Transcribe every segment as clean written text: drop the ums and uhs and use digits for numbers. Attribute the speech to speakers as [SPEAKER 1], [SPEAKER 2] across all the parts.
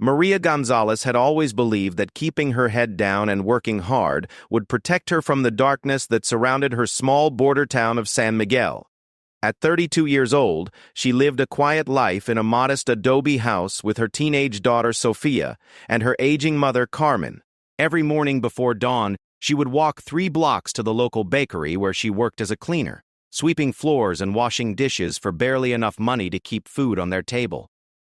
[SPEAKER 1] Maria Gonzalez had always believed that keeping her head down and working hard would protect her from the darkness that surrounded her small border town of San Miguel. At 32 years old, she lived a quiet life in a modest adobe house with her teenage daughter Sofia and her aging mother Carmen. Every morning before dawn, she would walk 3 blocks to the local bakery where she worked as a cleaner, sweeping floors and washing dishes for barely enough money to keep food on their table.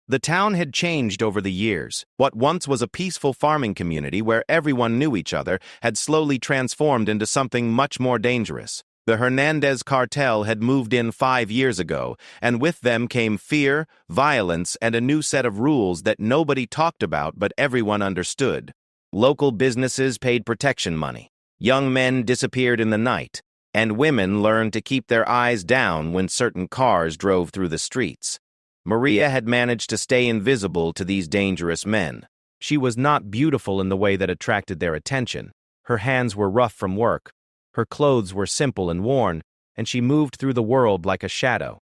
[SPEAKER 1] The town had changed over the years. What once was a peaceful farming community where everyone knew each other had slowly transformed into something much more dangerous. The Hernandez cartel had moved in 5 years ago, and with them came fear, violence, and a new set of rules that nobody talked about but everyone understood. Local businesses paid protection money. Young men disappeared in the night, and women learned to keep their eyes down when certain cars drove through the streets. Maria had managed to stay invisible to these dangerous men. She was not beautiful in the way that attracted their attention. Her hands were rough from work, her clothes were simple and worn, and she moved through the world like a shadow.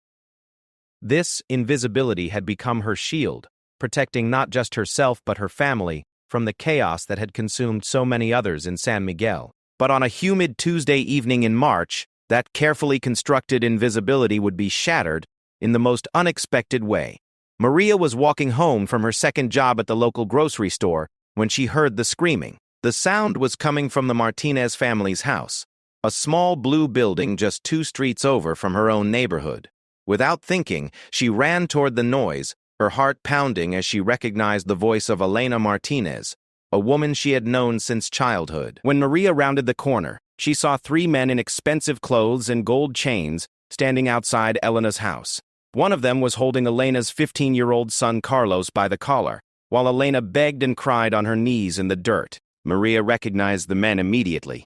[SPEAKER 1] This invisibility had become her shield, protecting not just herself but her family from the chaos that had consumed so many others in San Miguel. But on a humid Tuesday evening in March, that carefully constructed invisibility would be shattered in the most unexpected way. Maria was walking home from her second job at the local grocery store when she heard the screaming. The sound was coming from the Martinez family's house, a small blue building just 2 streets over from her own neighborhood. Without thinking, she ran toward the noise, her heart pounding as she recognized the voice of Elena Martinez, a woman she had known since childhood. When Maria rounded the corner, she saw 3 men in expensive clothes and gold chains standing outside Elena's house. One of them was holding Elena's 15-year-old son Carlos by the collar, while Elena begged and cried on her knees in the dirt. Maria recognized the men immediately.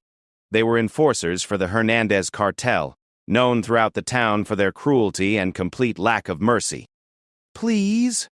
[SPEAKER 1] They were enforcers for the Hernandez cartel, known throughout the town for their cruelty and complete lack of mercy. "Please?"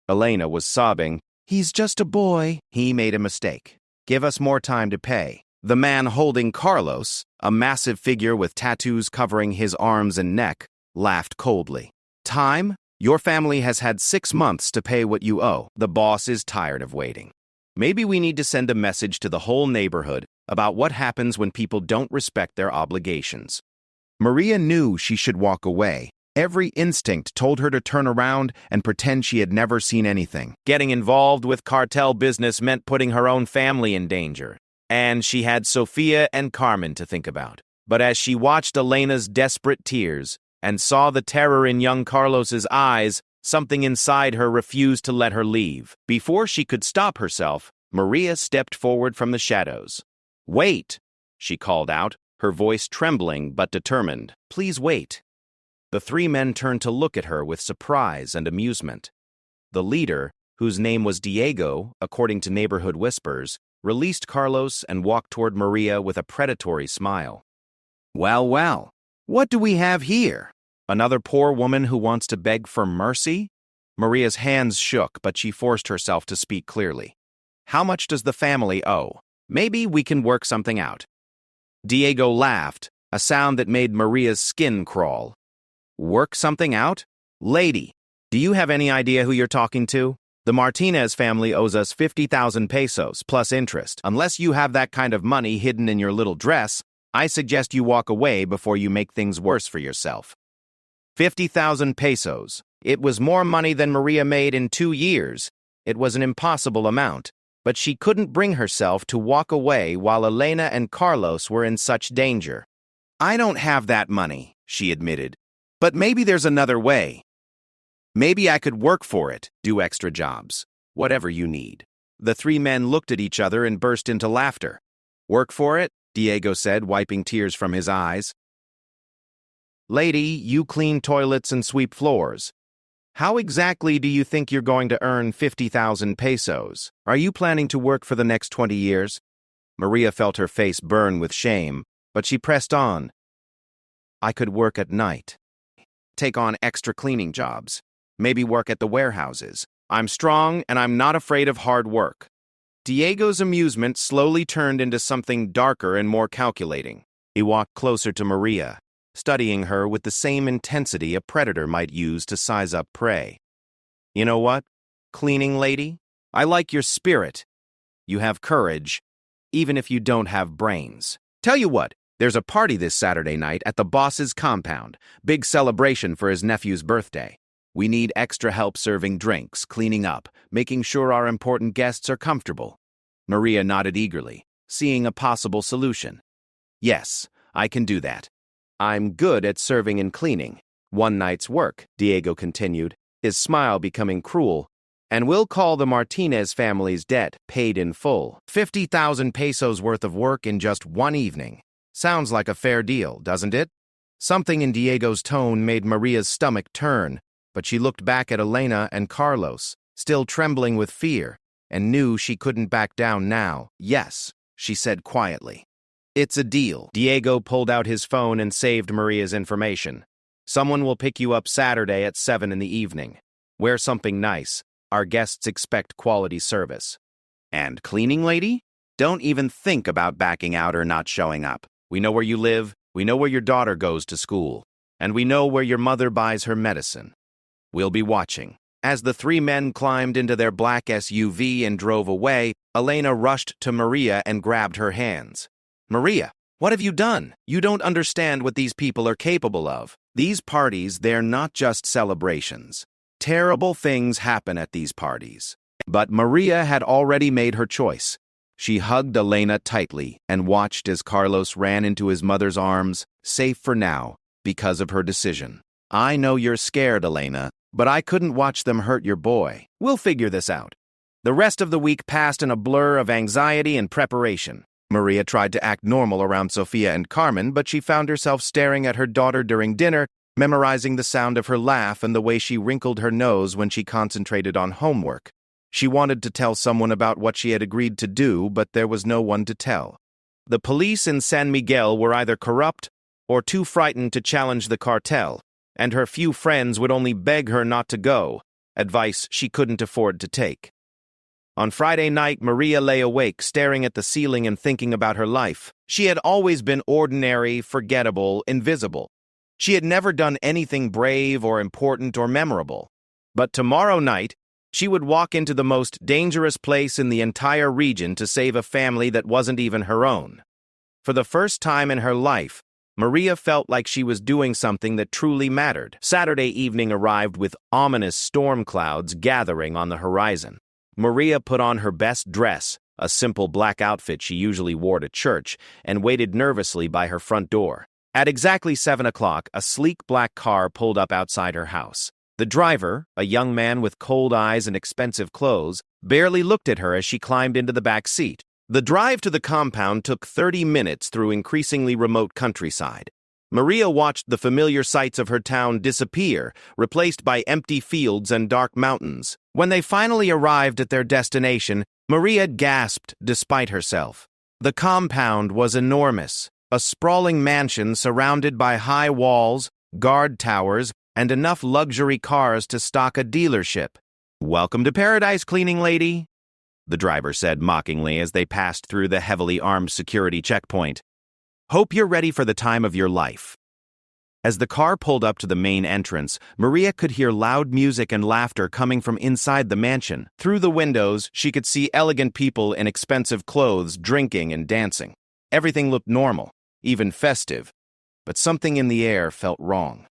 [SPEAKER 1] Elena was sobbing. "He's just a boy." "He made a mistake. Give us more time to pay." The man holding Carlos, a massive figure with tattoos covering his arms and neck, laughed coldly. "Time? Your family has had 6 months to pay what you owe. The boss is tired of waiting. Maybe we need to send a message to the whole neighborhood about what happens when people don't respect their obligations." Maria knew she should walk away. Every instinct told her to turn around and pretend she had never seen anything. Getting involved with cartel business meant putting her own family in danger, and she had Sofia and Carmen to think about. But as she watched Elena's desperate tears and saw the terror in young Carlos's eyes, something inside her refused to let her leave. Before she could stop herself, Maria stepped forward from the shadows. "Wait," she called out, her voice trembling but determined. "Please wait." The 3 men turned to look at her with surprise and amusement. The leader, whose name was Diego, according to neighborhood whispers, released Carlos and walked toward Maria with a predatory smile. "Well, well, what do we have here? Another poor woman who wants to beg for mercy?" Maria's hands shook, but she forced herself to speak clearly. "How much does the family owe? Maybe we can work something out." Diego laughed, a sound that made Maria's skin crawl. "Work something out? Lady, do you have any idea who you're talking to? The Martinez family owes us 50,000 pesos plus interest. Unless you have that kind of money hidden in your little dress, I suggest you walk away before you make things worse for yourself." 50,000 pesos. It was more money than Maria made in 2 years. It was an impossible amount, but she couldn't bring herself to walk away while Elena and Carlos were in such danger. "I don't have that money," she admitted, "but maybe there's another way. Maybe I could work for it, do extra jobs, whatever you need." The 3 men looked at each other and burst into laughter. "Work for it?" Diego said, wiping tears from his eyes. "Lady, you clean toilets and sweep floors. How exactly do you think you're going to earn 50,000 pesos? Are you planning to work for the next 20 years? Maria felt her face burn with shame, but she pressed on. "I could work at night. Take on extra cleaning jobs. Maybe work at the warehouses. I'm strong and I'm not afraid of hard work." Diego's amusement slowly turned into something darker and more calculating. He walked closer to Maria, studying her with the same intensity a predator might use to size up prey. "You know what, cleaning lady? I like your spirit. You have courage, even if you don't have brains. Tell you what, there's a party this Saturday night at the boss's compound. Big celebration for his nephew's birthday. We need extra help serving drinks, cleaning up, making sure our important guests are comfortable. Maria nodded eagerly, seeing a possible solution. Yes, I can do that. I'm good at serving and cleaning. One night's work, Diego continued, his smile becoming cruel. And we'll call the Martinez family's debt paid in full. 50,000 pesos worth of work in just one evening. Sounds like a fair deal, doesn't it? Something in Diego's tone made Maria's stomach turn, but she looked back at Elena and Carlos, still trembling with fear, and knew she couldn't back down now. Yes, she said quietly. It's a deal. Diego pulled out his phone and saved Maria's information. Someone will pick you up Saturday at 7 in the evening. Wear something nice. Our guests expect quality service. And cleaning lady? Don't even think about backing out or not showing up. We know where you live, we know where your daughter goes to school, and we know where your mother buys her medicine. We'll be watching. As the three men climbed into their black SUV and drove away, Elena rushed to Maria and grabbed her hands. Maria, what have you done? You don't understand what these people are capable of. These parties, they're not just celebrations. Terrible things happen at these parties. But Maria had already made her choice. She hugged Elena tightly and watched as Carlos ran into his mother's arms, safe for now, because of her decision. I know you're scared, Elena, but I couldn't watch them hurt your boy. We'll figure this out. The rest of the week passed in a blur of anxiety and preparation. Maria tried to act normal around Sofia and Carmen, but she found herself staring at her daughter during dinner, memorizing the sound of her laugh and the way she wrinkled her nose when she concentrated on homework. She wanted to tell someone about what she had agreed to do, but there was no one to tell. The police in San Miguel were either corrupt or too frightened to challenge the cartel, and her few friends would only beg her not to go, advice she couldn't afford to take. On Friday night, Maria lay awake, staring at the ceiling and thinking about her life. She had always been ordinary, forgettable, invisible. She had never done anything brave or important or memorable. But tomorrow night, she would walk into the most dangerous place in the entire region to save a family that wasn't even her own. For the first time in her life, Maria felt like she was doing something that truly mattered. Saturday evening arrived with ominous storm clouds gathering on the horizon. Maria put on her best dress, a simple black outfit she usually wore to church, and waited nervously by her front door. At exactly 7 o'clock, a sleek black car pulled up outside her house. The driver, a young man with cold eyes and expensive clothes, barely looked at her as she climbed into the back seat. The drive to the compound took 30 minutes through increasingly remote countryside. Maria watched the familiar sights of her town disappear, replaced by empty fields and dark mountains. When they finally arrived at their destination, Maria gasped despite herself. The compound was enormous, a sprawling mansion surrounded by high walls, guard towers, and enough luxury cars to stock a dealership. "Welcome to paradise, cleaning lady," the driver said mockingly as they passed through the heavily armed security checkpoint. "Hope you're ready for the time of your life." As the car pulled up to the main entrance, Maria could hear loud music and laughter coming from inside the mansion. Through the windows, she could see elegant people in expensive clothes drinking and dancing. Everything looked normal, even festive, but something in the air felt wrong.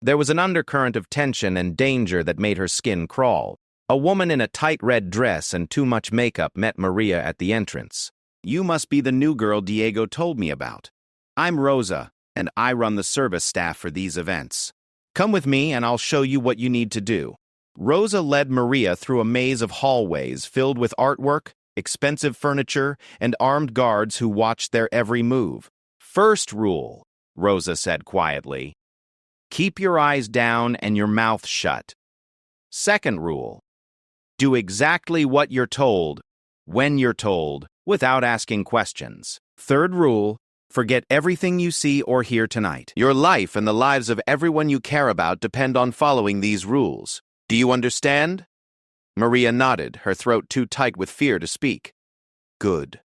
[SPEAKER 1] There was an undercurrent of tension and danger that made her skin crawl. A woman in a tight red dress and too much makeup met Maria at the entrance. "You must be the new girl Diego told me about. I'm Rosa, and I run the service staff for these events. Come with me and I'll show you what you need to do." Rosa led Maria through a maze of hallways filled with artwork, expensive furniture, and armed guards who watched their every move. "First rule," Rosa said quietly, "keep your eyes down and your mouth shut. Second rule, do exactly what you're told, when you're told, without asking questions. Third rule, forget everything you see or hear tonight. Your life and the lives of everyone you care about depend on following these rules. Do you understand?" Maria nodded, her throat too tight with fear to speak. "Good.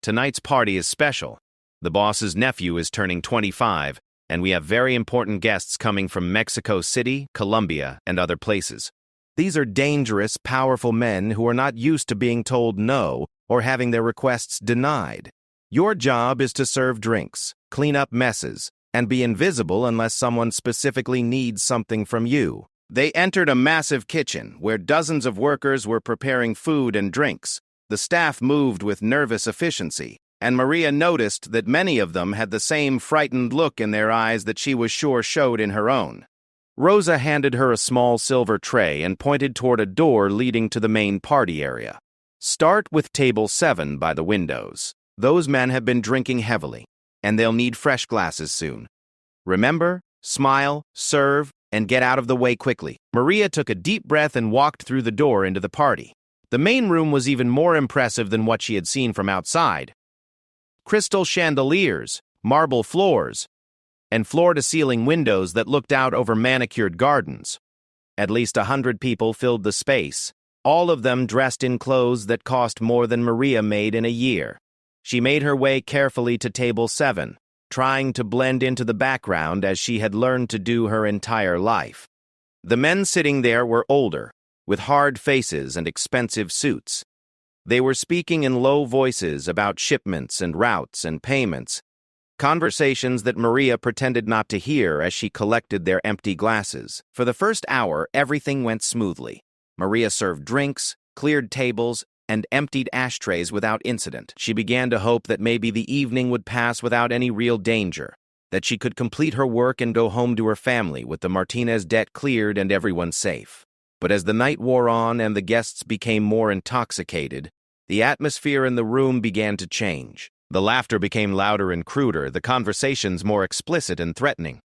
[SPEAKER 1] Tonight's party is special. The boss's nephew is turning 25, and we have very important guests coming from Mexico City, Colombia, and other places. These are dangerous, powerful men who are not used to being told no or having their requests denied. Your job is to serve drinks, clean up messes, and be invisible unless someone specifically needs something from you. They entered a massive kitchen where dozens of workers were preparing food and drinks. The staff moved with nervous efficiency, and Maria noticed that many of them had the same frightened look in their eyes that she was sure showed in her own. Rosa handed her a small silver tray and pointed toward a door leading to the main party area. Start with table 7 by the windows. Those men have been drinking heavily, and they'll need fresh glasses soon. Remember, smile, serve, and get out of the way quickly. Maria took a deep breath and walked through the door into the party. The main room was even more impressive than what she had seen from outside. Crystal chandeliers, marble floors, and floor-to-ceiling windows that looked out over manicured gardens. At least 100 people filled the space, all of them dressed in clothes that cost more than Maria made in a year. She made her way carefully to table 7, trying to blend into the background as she had learned to do her entire life. The men sitting there were older, with hard faces and expensive suits. They were speaking in low voices about shipments and routes and payments, conversations that Maria pretended not to hear as she collected their empty glasses. For the first hour, everything went smoothly. Maria served drinks, cleared tables, and emptied ashtrays without incident. She began to hope that maybe the evening would pass without any real danger, that she could complete her work and go home to her family with the Martinez debt cleared and everyone safe. But as the night wore on and the guests became more intoxicated, the atmosphere in the room began to change. The laughter became louder and cruder, the conversations more explicit and threatening.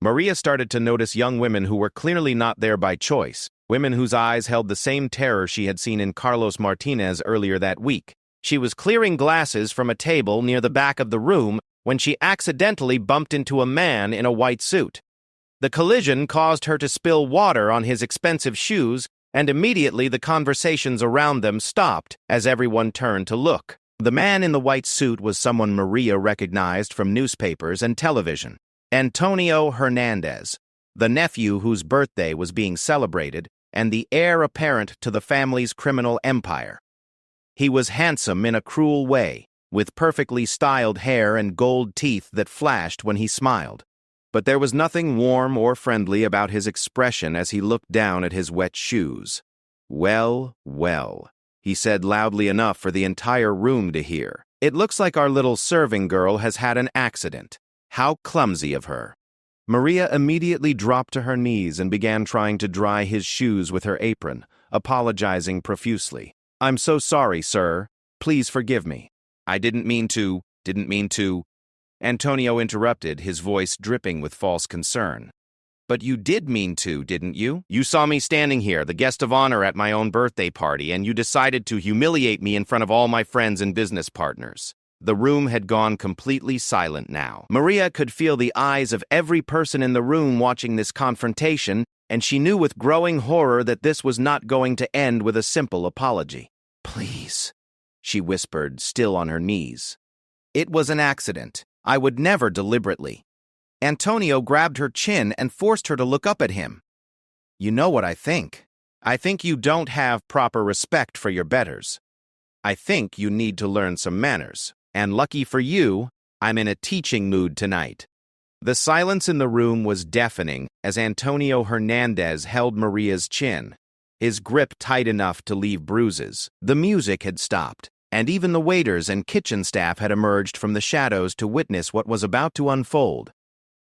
[SPEAKER 1] Maria started to notice young women who were clearly not there by choice, women whose eyes held the same terror she had seen in Carlos Martinez earlier that week. She was clearing glasses from a table near the back of the room when she accidentally bumped into a man in a white suit. The collision caused her to spill water on his expensive shoes, and immediately the conversations around them stopped as everyone turned to look. The man in the white suit was someone Maria recognized from newspapers and television. Antonio Hernandez, the nephew whose birthday was being celebrated, and the heir apparent to the family's criminal empire. He was handsome in a cruel way, with perfectly styled hair and gold teeth that flashed when he smiled. But there was nothing warm or friendly about his expression as he looked down at his wet shoes. "Well, well," he said loudly enough for the entire room to hear. "It looks like our little serving girl has had an accident. How clumsy of her." Maria immediately dropped to her knees and began trying to dry his shoes with her apron, apologizing profusely. "I'm so sorry, sir. Please forgive me. I didn't mean to. Antonio interrupted, his voice dripping with false concern. "But you did mean to, didn't you? You saw me standing here, the guest of honor at my own birthday party, and you decided to humiliate me in front of all my friends and business partners." The room had gone completely silent now. Maria could feel the eyes of every person in the room watching this confrontation, and she knew with growing horror that this was not going to end with a simple apology. "Please," she whispered, still on her knees. "It was an accident. I would never deliberately." Antonio grabbed her chin and forced her to look up at him. "You know what I think. I think you don't have proper respect for your betters. I think you need to learn some manners. And lucky for you, I'm in a teaching mood tonight." The silence in the room was deafening as Antonio Hernandez held Maria's chin, his grip tight enough to leave bruises. The music had stopped, and even the waiters and kitchen staff had emerged from the shadows to witness what was about to unfold.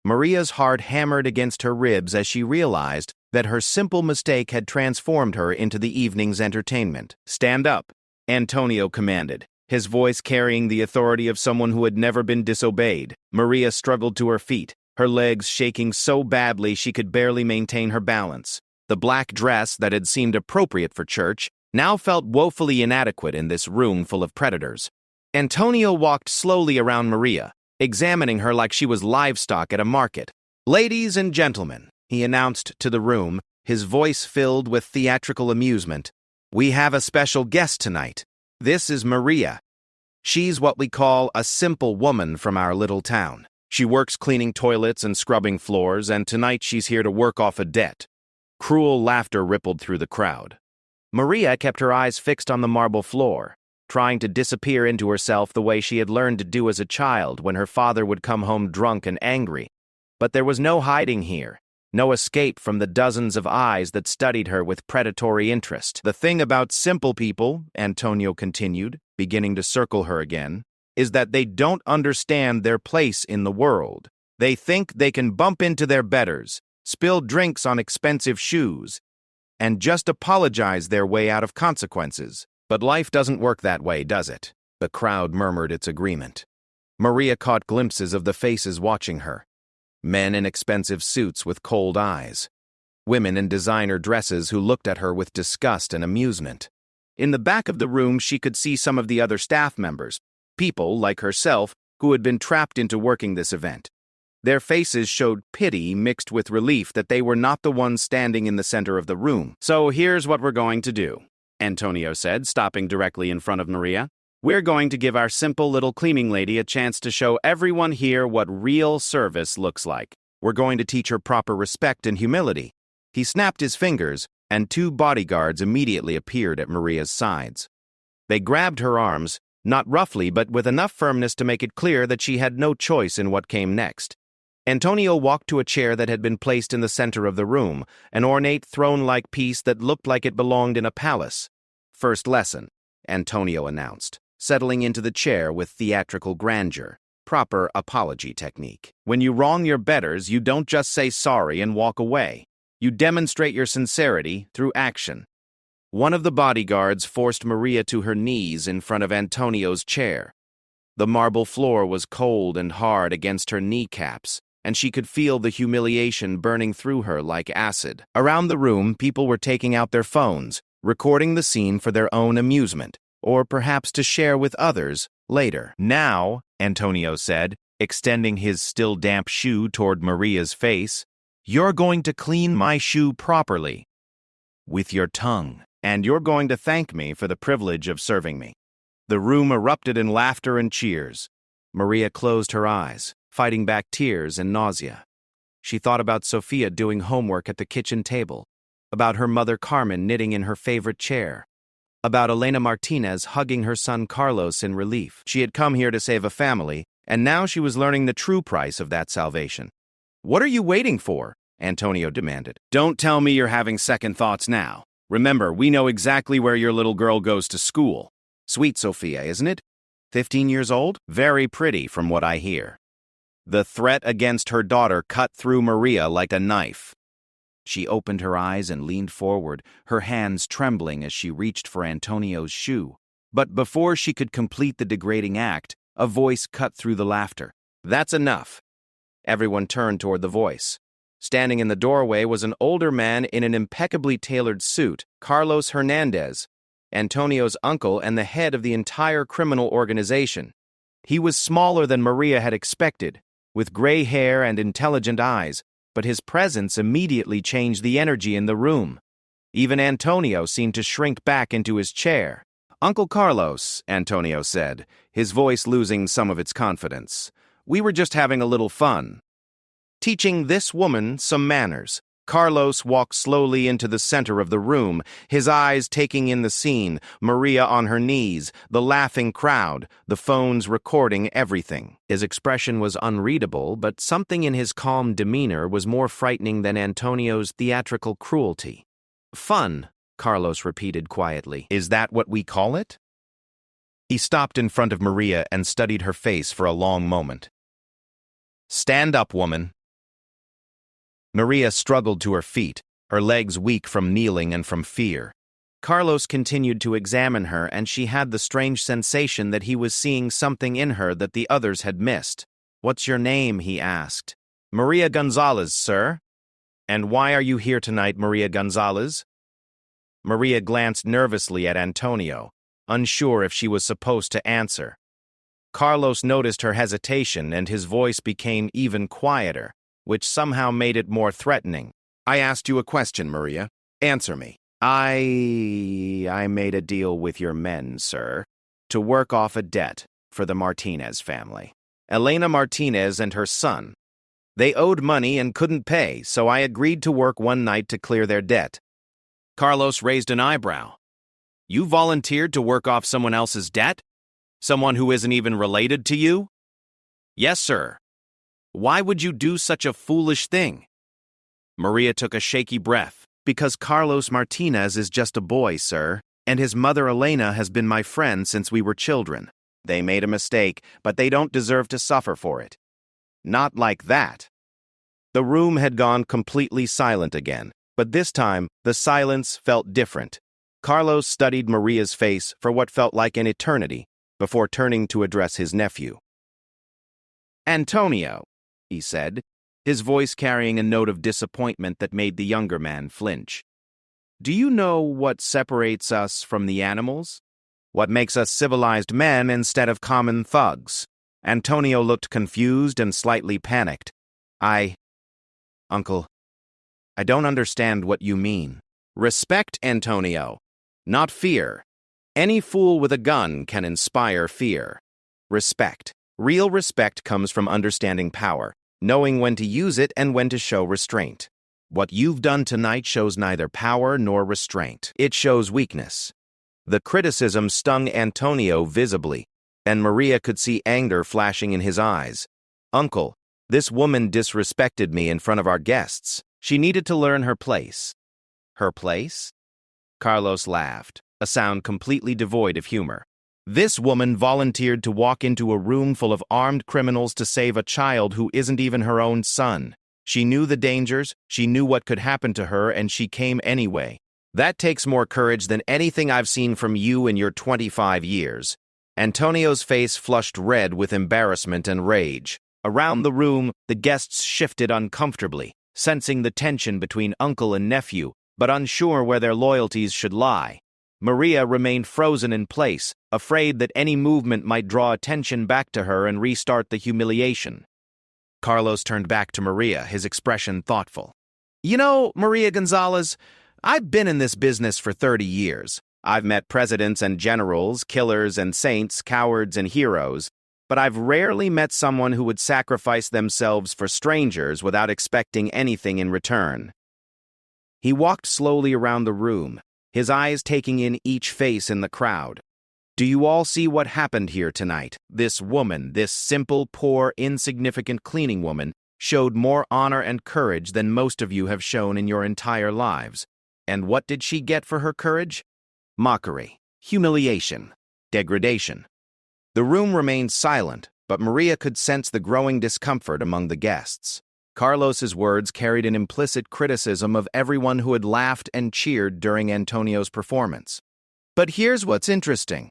[SPEAKER 1] Maria's heart hammered against her ribs as she realized that her simple mistake had transformed her into the evening's entertainment. "Stand up," Antonio commanded, his voice carrying the authority of someone who had never been disobeyed. Maria struggled to her feet, her legs shaking so badly she could barely maintain her balance. The black dress that had seemed appropriate for church now felt woefully inadequate in this room full of predators. Antonio walked slowly around Maria, examining her like she was livestock at a market. "Ladies and gentlemen," he announced to the room, his voice filled with theatrical amusement, "we have a special guest tonight. This is Maria. She's what we call a simple woman from our little town. She works cleaning toilets and scrubbing floors, and tonight she's here to work off a debt. Cruel laughter rippled through the crowd. Maria kept her eyes fixed on the marble floor, trying to disappear into herself the way she had learned to do as a child when her father would come home drunk and angry. But there was no hiding here, no escape from the dozens of eyes that studied her with predatory interest. The thing about simple people, Antonio continued, beginning to circle her again, is that they don't understand their place in the world. They think they can bump into their betters, spill drinks on expensive shoes, and just apologize their way out of consequences. But life doesn't work that way, does it? The crowd murmured its agreement. Maria caught glimpses of the faces watching her. Men in expensive suits with cold eyes. Women in designer dresses who looked at her with disgust and amusement. In the back of the room, she could see some of the other staff members, people like herself who had been trapped into working this event. Their faces showed pity mixed with relief that they were not the ones standing in the center of the room. "So here's what we're going to do," Antonio said, stopping directly in front of Maria. "We're going to give our simple little cleaning lady a chance to show everyone here what real service looks like. We're going to teach her proper respect and humility." He snapped his fingers, and 2 bodyguards immediately appeared at Maria's sides. They grabbed her arms, not roughly but with enough firmness to make it clear that she had no choice in what came next. Antonio walked to a chair that had been placed in the center of the room, an ornate throne-like piece that looked like it belonged in a palace. "First lesson," Antonio announced, settling into the chair with theatrical grandeur. Proper apology technique. When you wrong your betters, you don't just say sorry and walk away. You demonstrate your sincerity through action. One of the bodyguards forced Maria to her knees in front of Antonio's chair. The marble floor was cold and hard against her kneecaps, and she could feel the humiliation burning through her like acid. Around the room, people were taking out their phones, recording the scene for their own amusement, or perhaps to share with others later. "Now," Antonio said, extending his still damp shoe toward Maria's face, "you're going to clean my shoe properly, with your tongue, and you're going to thank me for the privilege of serving me." The room erupted in laughter and cheers. Maria closed her eyes, fighting back tears and nausea. She thought about Sofia doing homework at the kitchen table, about her mother Carmen knitting in her favorite chair, about Elena Martinez hugging her son Carlos in relief. She had come here to save a family, and now she was learning the true price of that salvation. "What are you waiting for?" Antonio demanded. "Don't tell me you're having second thoughts now. Remember, we know exactly where your little girl goes to school. Sweet Sofia, isn't it? 15 years old? Very pretty, from what I hear." The threat against her daughter cut through Maria like a knife. She opened her eyes and leaned forward, her hands trembling as she reached for Antonio's shoe. But before she could complete the degrading act, a voice cut through the laughter. "That's enough." Everyone turned toward the voice. Standing in the doorway was an older man in an impeccably tailored suit, Carlos Hernandez, Antonio's uncle and the head of the entire criminal organization. He was smaller than Maria had expected, with gray hair and intelligent eyes, but his presence immediately changed the energy in the room. Even Antonio seemed to shrink back into his chair. "Uncle Carlos," Antonio said, his voice losing some of its confidence, "we were just having a little fun. Teaching this woman some manners." Carlos walked slowly into the center of the room, his eyes taking in the scene, Maria on her knees, the laughing crowd, the phones recording everything. His expression was unreadable, but something in his calm demeanor was more frightening than Antonio's theatrical cruelty. "Fun," Carlos repeated quietly. "Is that what we call it?" He stopped in front of Maria and studied her face for a long moment. "Stand up, woman." Maria struggled to her feet, her legs weak from kneeling and from fear. Carlos continued to examine her, and she had the strange sensation that he was seeing something in her that the others had missed. "What's your name?" he asked. "Maria Gonzalez, sir." "And why are you here tonight, Maria Gonzalez?" Maria glanced nervously at Antonio, unsure if she was supposed to answer. Carlos noticed her hesitation, and his voice became even quieter, which somehow made it more threatening. "I asked you a question, Maria. Answer me." I made a deal with your men, sir, to work off a debt for the Martinez family. Elena Martinez and her son. They owed money and couldn't pay, so I agreed to work one night to clear their debt. Carlos raised an eyebrow. You volunteered to work off someone else's debt? Someone who isn't even related to you? Yes, sir. Why would you do such a foolish thing? Maria took a shaky breath. Because Carlos Martinez is just a boy, sir, and his mother Elena has been my friend since we were children. They made a mistake, but they don't deserve to suffer for it. Not like that. The room had gone completely silent again, but this time the silence felt different. Carlos studied Maria's face for what felt like an eternity before turning to address his nephew. Antonio, he said, his voice carrying a note of disappointment that made the younger man flinch. Do you know what separates us from the animals? What makes us civilized men instead of common thugs? Antonio looked confused and slightly panicked. Uncle, I don't understand what you mean. Respect, Antonio, not fear. Any fool with a gun can inspire fear. Respect. Real respect comes from understanding power, knowing when to use it and when to show restraint. What you've done tonight shows neither power nor restraint. It shows weakness. The criticism stung Antonio visibly, and Maria could see anger flashing in his eyes. Uncle, this woman disrespected me in front of our guests. She needed to learn her place. Her place? Carlos laughed, a sound completely devoid of humor. This woman volunteered to walk into a room full of armed criminals to save a child who isn't even her own son. She knew the dangers, she knew what could happen to her, and she came anyway. That takes more courage than anything I've seen from you in your 25 years. Antonio's face flushed red with embarrassment and rage. Around the room, the guests shifted uncomfortably, sensing the tension between uncle and nephew, but unsure where their loyalties should lie. Maria remained frozen in place, afraid that any movement might draw attention back to her and restart the humiliation. Carlos turned back to Maria, his expression thoughtful. You know, Maria Gonzalez, I've been in this business for 30 years. I've met presidents and generals, killers and saints, cowards and heroes, but I've rarely met someone who would sacrifice themselves for strangers without expecting anything in return. He walked slowly around the room, his eyes taking in each face in the crowd. Do you all see what happened here tonight? This woman, this simple, poor, insignificant cleaning woman, showed more honor and courage than most of you have shown in your entire lives. And what did she get for her courage? Mockery, humiliation, degradation. The room remained silent, but Maria could sense the growing discomfort among the guests. Carlos's words carried an implicit criticism of everyone who had laughed and cheered during Antonio's performance. But here's what's interesting,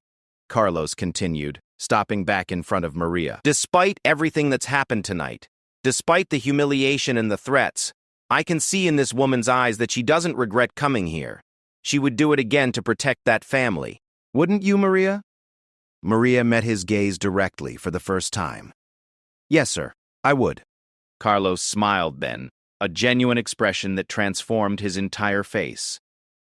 [SPEAKER 1] Carlos continued, stopping back in front of Maria. Despite everything that's happened tonight, despite the humiliation and the threats, I can see in this woman's eyes that she doesn't regret coming here. She would do it again to protect that family. Wouldn't you, Maria? Maria met his gaze directly for the first time. Yes, sir, I would. Carlos smiled then, a genuine expression that transformed his entire face.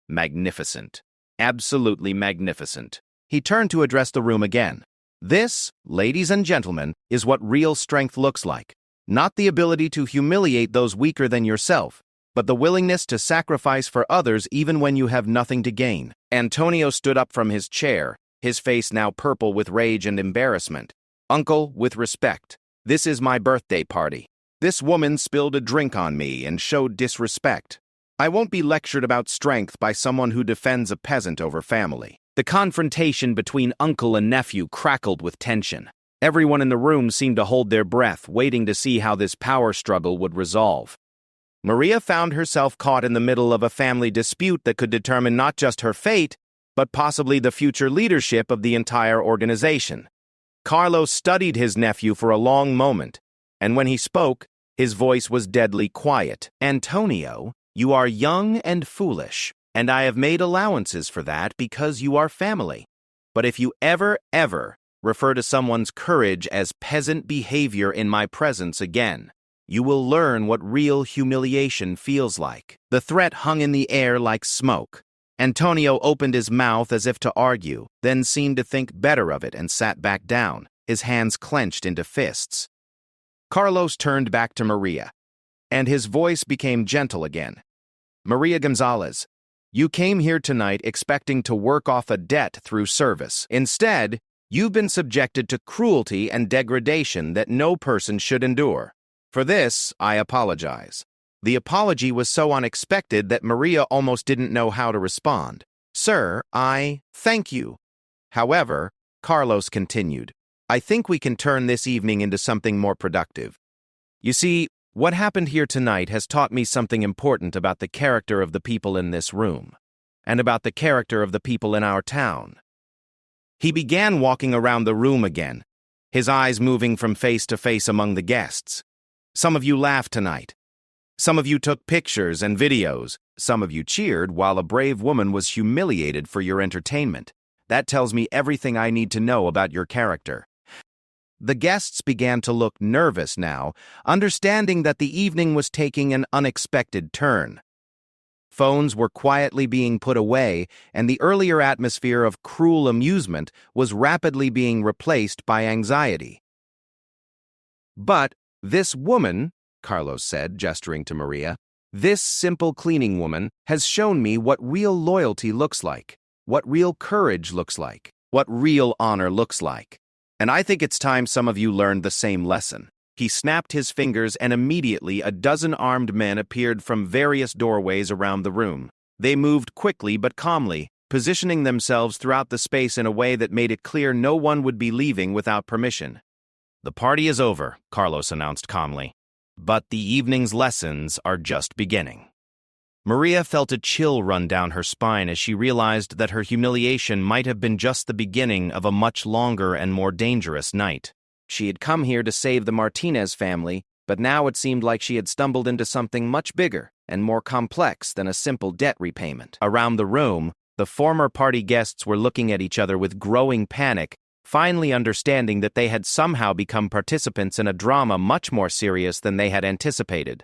[SPEAKER 1] Magnificent. Absolutely magnificent. He turned to address the room again. This, ladies and gentlemen, is what real strength looks like. Not the ability to humiliate those weaker than yourself, but the willingness to sacrifice for others even when you have nothing to gain. Antonio stood up from his chair, his face now purple with rage and embarrassment. Uncle, with respect, this is my birthday party. This woman spilled a drink on me and showed disrespect. I won't be lectured about strength by someone who defends a peasant over family. The confrontation between uncle and nephew crackled with tension. Everyone in the room seemed to hold their breath, waiting to see how this power struggle would resolve. Maria found herself caught in the middle of a family dispute that could determine not just her fate, but possibly the future leadership of the entire organization. Carlos studied his nephew for a long moment, and when he spoke, his voice was deadly quiet. Antonio, you are young and foolish, and I have made allowances for that because you are family. But if you ever refer to someone's courage as peasant behavior in my presence again, you will learn what real humiliation feels like. The threat hung in the air like smoke. Antonio opened his mouth as if to argue, then seemed to think better of it and sat back down, his hands clenched into fists. Carlos turned back to Maria, and his voice became gentle again. Maria Gonzalez, you came here tonight expecting to work off a debt through service. Instead, you've been subjected to cruelty and degradation that no person should endure. For this, I apologize. The apology was so unexpected that Maria almost didn't know how to respond. Sir, I thank you. However, Carlos continued, I think we can turn this evening into something more productive. You see, what happened here tonight has taught me something important about the character of the people in this room, and about the character of the people in our town. He began walking around the room again, his eyes moving from face to face among the guests. Some of you laughed tonight. Some of you took pictures and videos. Some of you cheered while a brave woman was humiliated for your entertainment. That tells me everything I need to know about your character. The guests began to look nervous now, understanding that the evening was taking an unexpected turn. Phones were quietly being put away, and the earlier atmosphere of cruel amusement was rapidly being replaced by anxiety. But this woman, Carlos said, gesturing to Maria, this simple cleaning woman has shown me what real loyalty looks like, what real courage looks like, what real honor looks like. And I think it's time some of you learned the same lesson. He snapped his fingers, and immediately a dozen armed men appeared from various doorways around the room. They moved quickly but calmly, positioning themselves throughout the space in a way that made it clear no one would be leaving without permission. The party is over, Carlos announced calmly. But the evening's lessons are just beginning. Maria felt a chill run down her spine as she realized that her humiliation might have been just the beginning of a much longer and more dangerous night. She had come here to save the Martinez family, but now it seemed like she had stumbled into something much bigger and more complex than a simple debt repayment. Around the room, the former party guests were looking at each other with growing panic, finally understanding that they had somehow become participants in a drama much more serious than they had anticipated.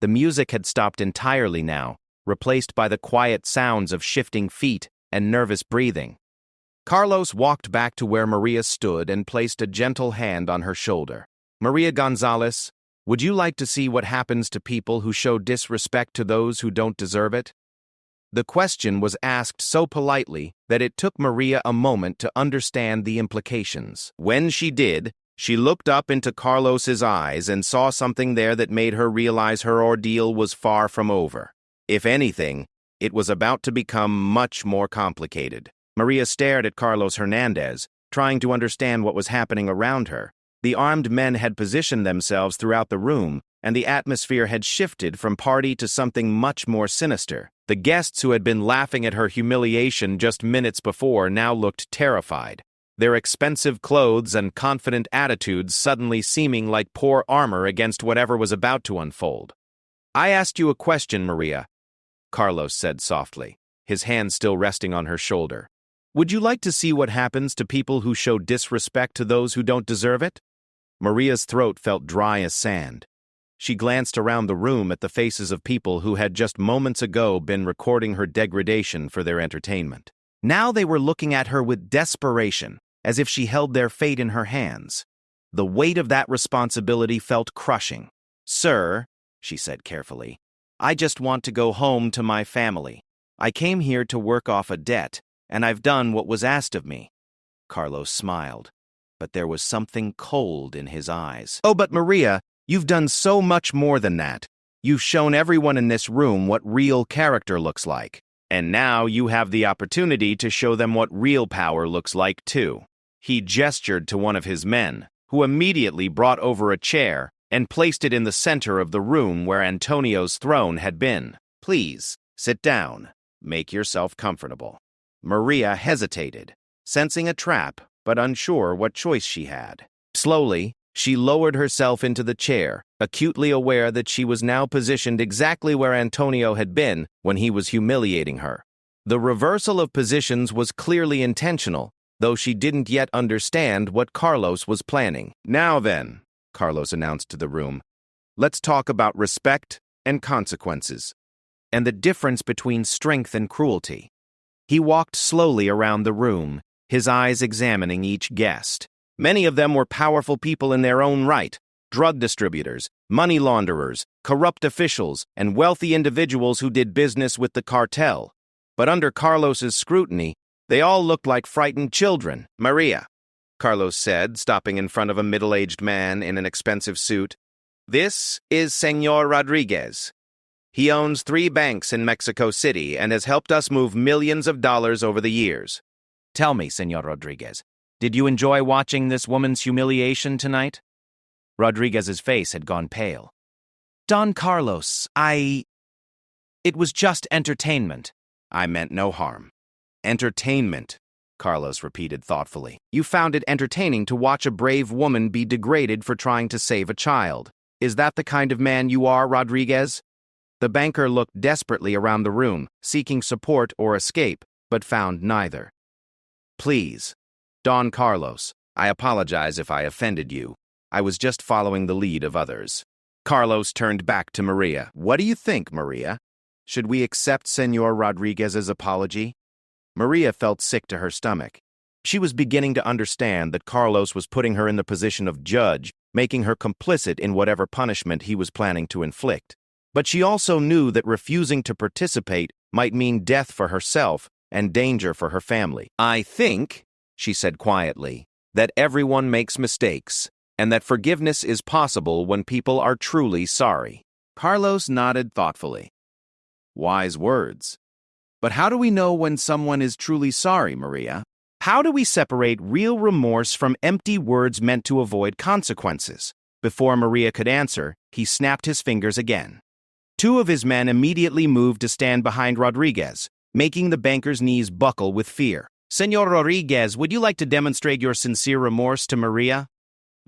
[SPEAKER 1] The music had stopped entirely now, replaced by the quiet sounds of shifting feet and nervous breathing. Carlos walked back to where Maria stood and placed a gentle hand on her shoulder. Maria Gonzalez, would you like to see what happens to people who show disrespect to those who don't deserve it? The question was asked so politely that it took Maria a moment to understand the implications. When she did, she looked up into Carlos's eyes and saw something there that made her realize her ordeal was far from over. If anything, it was about to become much more complicated. Maria stared at Carlos Hernandez, trying to understand what was happening around her. The armed men had positioned themselves throughout the room, and the atmosphere had shifted from party to something much more sinister. The guests who had been laughing at her humiliation just minutes before now looked terrified, their expensive clothes and confident attitudes suddenly seeming like poor armor against whatever was about to unfold. I asked you a question, Maria, Carlos said softly, his hand still resting on her shoulder. Would you like to see what happens to people who show disrespect to those who don't deserve it? Maria's throat felt dry as sand. She glanced around the room at the faces of people who had just moments ago been recording her degradation for their entertainment. Now they were looking at her with desperation, as if she held their fate in her hands. The weight of that responsibility felt crushing. Sir, she said carefully, I just want to go home to my family. I came here to work off a debt, and I've done what was asked of me. Carlos smiled, but there was something cold in his eyes. Oh, but Maria, you've done so much more than that. You've shown everyone in this room what real character looks like. And now you have the opportunity to show them what real power looks like, too. He gestured to one of his men, who immediately brought over a chair and placed it in the center of the room where Antonio's throne had been. Please, sit down. Make yourself comfortable. Maria hesitated, sensing a trap, but unsure what choice she had. Slowly, she lowered herself into the chair, acutely aware that she was now positioned exactly where Antonio had been when he was humiliating her. The reversal of positions was clearly intentional, though she didn't yet understand what Carlos was planning. Now then, Carlos announced to the room, let's talk about respect and consequences, and the difference between strength and cruelty. He walked slowly around the room, his eyes examining each guest. Many of them were powerful people in their own right, drug distributors, money launderers, corrupt officials, and wealthy individuals who did business with the cartel. But under Carlos's scrutiny, they all looked like frightened children. "Maria," Carlos said, stopping in front of a middle-aged man in an expensive suit. "This is Señor Rodriguez. He owns 3 banks in Mexico City and has helped us move millions of dollars over the years. Tell me, Señor Rodriguez, did you enjoy watching this woman's humiliation tonight?" Rodriguez's face had gone pale. "Don Carlos, It was just entertainment." "I meant no harm." "Entertainment," Carlos repeated thoughtfully. "You found it entertaining to watch a brave woman be degraded for trying to save a child. Is that the kind of man you are, Rodriguez?" The banker looked desperately around the room, seeking support or escape, but found neither. "Please, Don Carlos, I apologize if I offended you. I was just following the lead of others." Carlos turned back to Maria. "What do you think, Maria? Should we accept Señor Rodriguez's apology?" Maria felt sick to her stomach. She was beginning to understand that Carlos was putting her in the position of judge, making her complicit in whatever punishment he was planning to inflict. But she also knew that refusing to participate might mean death for herself and danger for her family. "I think," she said quietly, "that everyone makes mistakes, and that forgiveness is possible when people are truly sorry." Carlos nodded thoughtfully. "Wise words. But how do we know when someone is truly sorry, Maria? How do we separate real remorse from empty words meant to avoid consequences?" Before Maria could answer, he snapped his fingers again. 2 of his men immediately moved to stand behind Rodriguez, making the banker's knees buckle with fear. "Señor Rodriguez, would you like to demonstrate your sincere remorse to Maria?"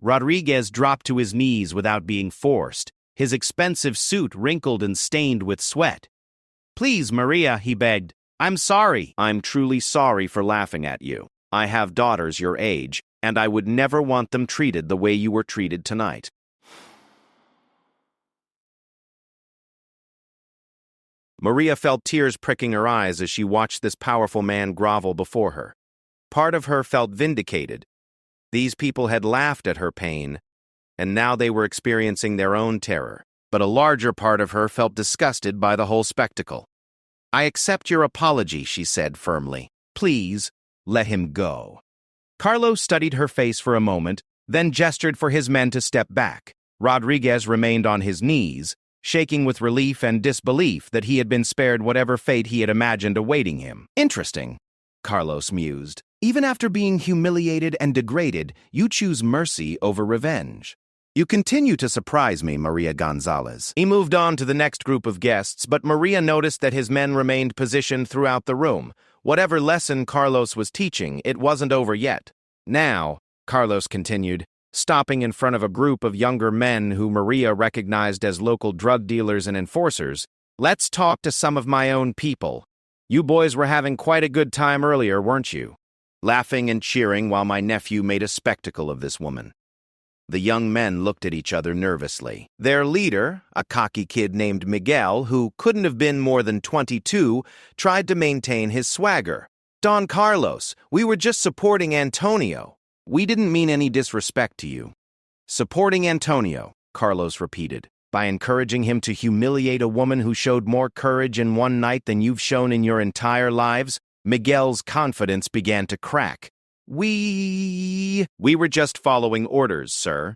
[SPEAKER 1] Rodriguez dropped to his knees without being forced, his expensive suit wrinkled and stained with sweat. "Please, Maria," he begged. "I'm sorry." "I'm truly sorry for laughing at you. I have daughters your age, and I would never want them treated the way you were treated tonight." Maria felt tears pricking her eyes as she watched this powerful man grovel before her. Part of her felt vindicated. These people had laughed at her pain, and now they were experiencing their own terror. But a larger part of her felt disgusted by the whole spectacle. "I accept your apology," she said firmly. "Please, let him go." Carlos studied her face for a moment, then gestured for his men to step back. Rodriguez remained on his knees, shaking with relief and disbelief that he had been spared whatever fate he had imagined awaiting him. "Interesting," Carlos mused. "Even after being humiliated and degraded, you choose mercy over revenge. You continue to surprise me, Maria Gonzalez." He moved on to the next group of guests, but Maria noticed that his men remained positioned throughout the room. Whatever lesson Carlos was teaching, it wasn't over yet. "Now," Carlos continued, stopping in front of a group of younger men who Maria recognized as local drug dealers and enforcers, "let's talk to some of my own people. You boys were having quite a good time earlier, weren't you? Laughing and cheering while my nephew made a spectacle of this woman." The young men looked at each other nervously. Their leader, a cocky kid named Miguel, who couldn't have been more than 22, tried to maintain his swagger. "Don Carlos, we were just supporting Antonio. We didn't mean any disrespect to you." "Supporting Antonio," Carlos repeated, "by encouraging him to humiliate a woman who showed more courage in one night than you've shown in your entire lives?" Miguel's confidence began to crack. We were just following orders, sir."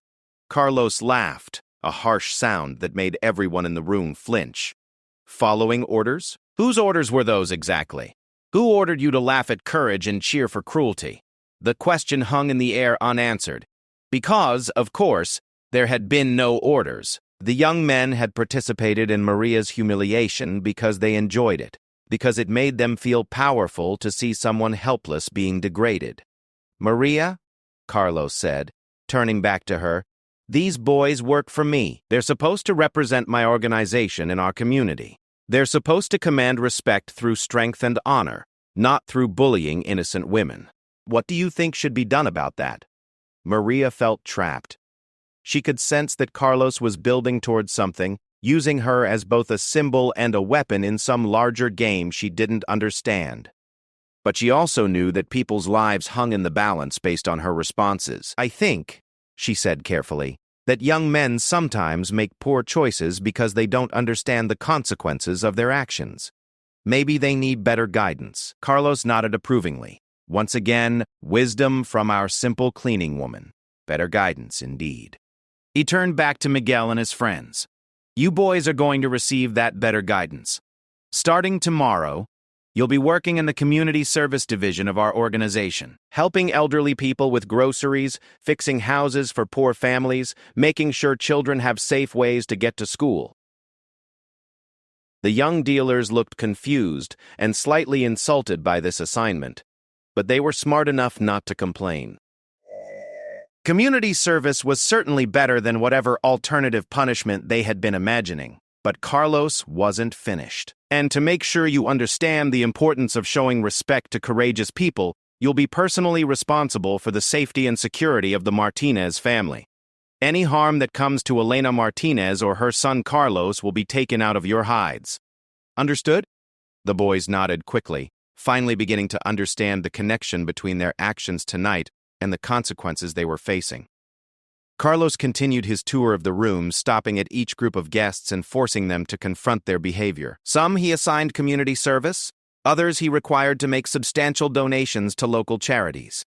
[SPEAKER 1] Carlos laughed, a harsh sound that made everyone in the room flinch. "Following orders? Whose orders were those exactly? Who ordered you to laugh at courage and cheer for cruelty?" The question hung in the air unanswered. Because, of course, there had been no orders. The young men had participated in Maria's humiliation because they enjoyed it, because it made them feel powerful to see someone helpless being degraded. "Maria," Carlos said, turning back to her, "these boys work for me. They're supposed to represent my organization in our community. They're supposed to command respect through strength and honor, not through bullying innocent women. What do you think should be done about that?" Maria felt trapped. She could sense that Carlos was building towards something, using her as both a symbol and a weapon in some larger game she didn't understand. But she also knew that people's lives hung in the balance based on her responses. "I think," she said carefully, that young men sometimes make poor choices because they don't understand the consequences of their actions. Maybe they need better guidance. Carlos nodded approvingly. Once again, wisdom from our simple cleaning woman. Better guidance, indeed. He turned back to Miguel and his friends. You boys are going to receive that better guidance. Starting tomorrow, you'll be working in the community service division of our organization, helping elderly people with groceries, fixing houses for poor families, making sure children have safe ways to get to school. The young dealers looked confused and slightly insulted by this assignment, but they were smart enough not to complain. Community service was certainly better than whatever alternative punishment they had been imagining, but Carlos wasn't finished. And to make sure you understand the importance of showing respect to courageous people, you'll be personally responsible for the safety and security of the Martinez family. Any harm that comes to Elena Martinez or her son Carlos will be taken out of your hides. Understood? The boys nodded quickly, finally beginning to understand the connection between their actions tonight and the consequences they were facing. Carlos continued his tour of the room, stopping at each group of guests and forcing them to confront their behavior. Some he assigned community service, others he required to make substantial donations to local charities.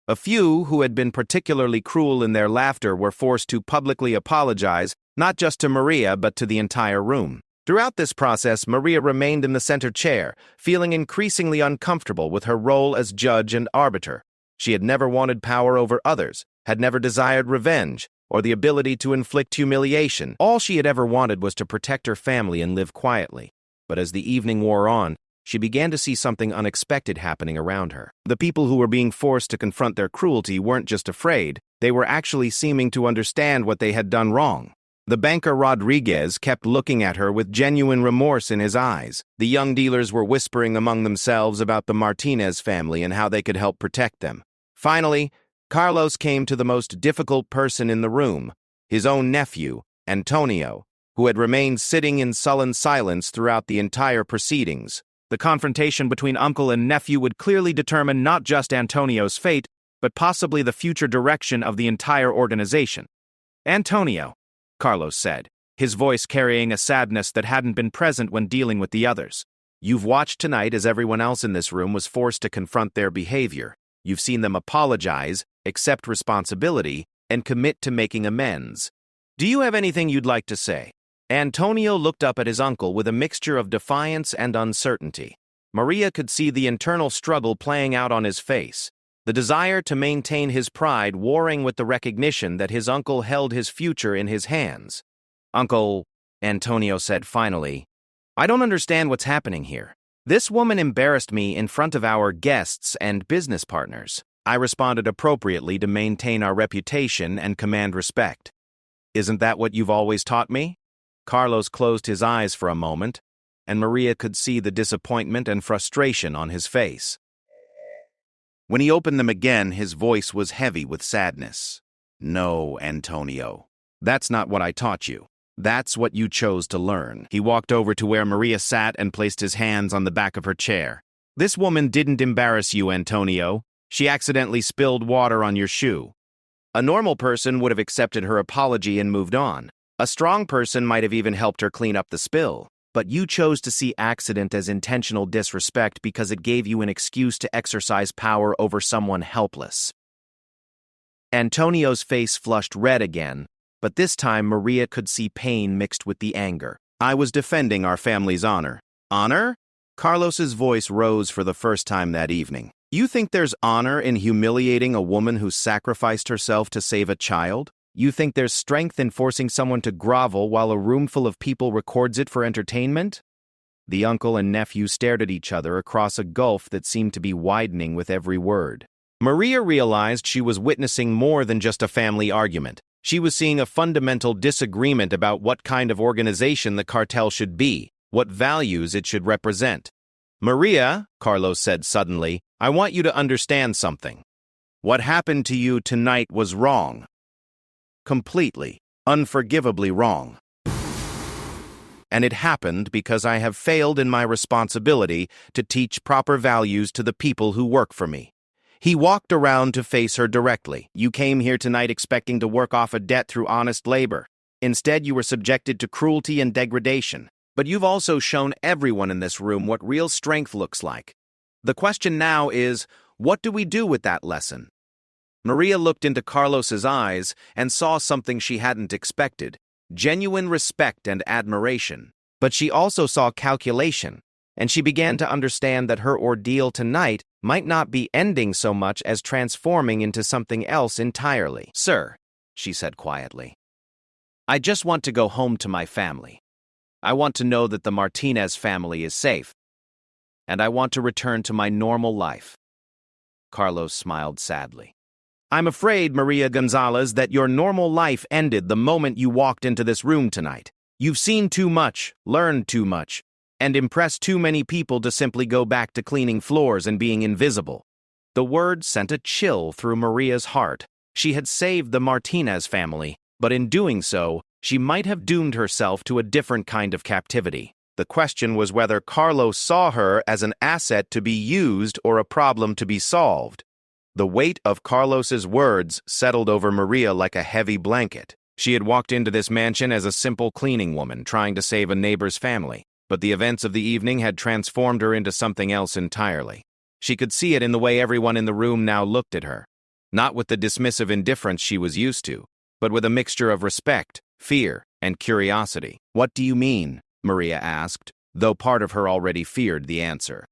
[SPEAKER 1] A few, who had been particularly cruel in their laughter, were forced to publicly apologize, not just to Maria but to the entire room. Throughout this process, Maria remained in the center chair, feeling increasingly uncomfortable with her role as judge and arbiter. She had never wanted power over others, had never desired revenge, or the ability to inflict humiliation. All she had ever wanted was to protect her family and live quietly. But as the evening wore on, she began to see something unexpected happening around her. The people who were being forced to confront their cruelty weren't just afraid, they were actually seeming to understand what they had done wrong. The banker Rodriguez kept looking at her with genuine remorse in his eyes. The young dealers were whispering among themselves about the Martinez family and how they could help protect them. Finally, Carlos came to the most difficult person in the room, his own nephew, Antonio, who had remained sitting in sullen silence throughout the entire proceedings. The confrontation between uncle and nephew would clearly determine not just Antonio's fate, but possibly the future direction of the entire organization. Antonio, Carlos said, his voice carrying a sadness that hadn't been present when dealing with the others. You've watched tonight as everyone else in this room was forced to confront their behavior. You've seen them apologize, accept responsibility, and commit to making amends. Do you have anything you'd like to say? Antonio looked up at his uncle with a mixture of defiance and uncertainty. Maria could see the internal struggle playing out on his face, the desire to maintain his pride warring with the recognition that his uncle held his future in his hands. Uncle, Antonio said finally, I don't understand what's happening here. This woman embarrassed me in front of our guests and business partners. I responded appropriately to maintain our reputation and command respect. Isn't that what you've always taught me? Carlos closed his eyes for a moment, and Maria could see the disappointment and frustration on his face. When he opened them again, his voice was heavy with sadness. No, Antonio, that's not what I taught you. That's what you chose to learn. He walked over to where Maria sat and placed his hands on the back of her chair. This woman didn't embarrass you, Antonio. She accidentally spilled water on your shoe. A normal person would have accepted her apology and moved on. A strong person might have even helped her clean up the spill. But you chose to see accident as intentional disrespect because it gave you an excuse to exercise power over someone helpless. Antonio's face flushed red again, but this time Maria could see pain mixed with the anger. I was defending our family's honor. Honor? Carlos's voice rose for the first time that evening. You think there's honor in humiliating a woman who sacrificed herself to save a child? You think there's strength in forcing someone to grovel while a room full of people records it for entertainment? The uncle and nephew stared at each other across a gulf that seemed to be widening with every word. Maria realized she was witnessing more than just a family argument. She was seeing a fundamental disagreement about what kind of organization the cartel should be, what values it should represent. Maria, Carlos said suddenly, I want you to understand something. What happened to you tonight was wrong. Completely, unforgivably wrong. And it happened because I have failed in my responsibility to teach proper values to the people who work for me. He walked around to face her directly. You came here tonight expecting to work off a debt through honest labor. Instead, you were subjected to cruelty and degradation. But you've also shown everyone in this room what real strength looks like. The question now is, what do we do with that lesson? Maria looked into Carlos's eyes and saw something she hadn't expected, genuine respect and admiration. But she also saw calculation, and she began to understand that her ordeal tonight might not be ending so much as transforming into something else entirely. "Sir," she said quietly, "I just want to go home to my family. I want to know that the Martinez family is safe, and I want to return to my normal life." Carlos smiled sadly. "I'm afraid, Maria Gonzalez, that your normal life ended the moment you walked into this room tonight. You've seen too much, learned too much, and impressed too many people to simply go back to cleaning floors and being invisible." The word sent a chill through Maria's heart. She had saved the Martinez family, but in doing so, she might have doomed herself to a different kind of captivity. The question was whether Carlos saw her as an asset to be used or a problem to be solved. The weight of Carlos's words settled over Maria like a heavy blanket. She had walked into this mansion as a simple cleaning woman trying to save a neighbor's family, but the events of the evening had transformed her into something else entirely. She could see it in the way everyone in the room now looked at her, not with the dismissive indifference she was used to, but with a mixture of respect, fear, and curiosity. "What do you mean?" Maria asked, though part of her already feared the answer.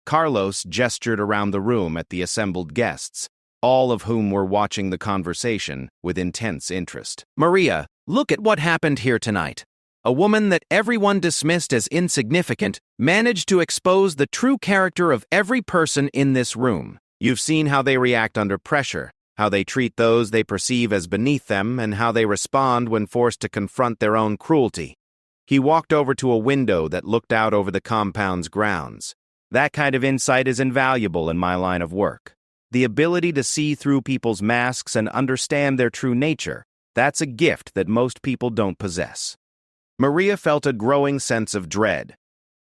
[SPEAKER 1] Carlos gestured around the room at the assembled guests, all of whom were watching the conversation with intense interest. "Maria, look at what happened here tonight. A woman that everyone dismissed as insignificant managed to expose the true character of every person in this room. You've seen how they react under pressure, how they treat those they perceive as beneath them, and how they respond when forced to confront their own cruelty." He walked over to a window that looked out over the compound's grounds. "That kind of insight is invaluable in my line of work. The ability to see through people's masks and understand their true nature, that's a gift that most people don't possess." Maria felt a growing sense of dread.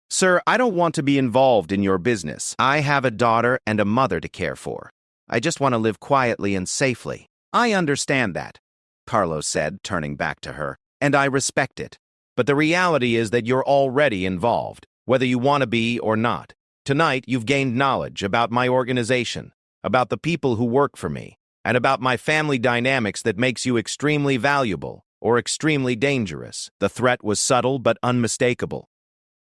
[SPEAKER 1] "Sir, I don't want to be involved in your business. I have a daughter and a mother to care for. I just want to live quietly and safely." "I understand that," Carlos said, turning back to her, "and I respect it. But the reality is that you're already involved, whether you want to be or not. Tonight, you've gained knowledge about my organization, about the people who work for me, and about my family dynamics that makes you extremely valuable or extremely dangerous." The threat was subtle but unmistakable.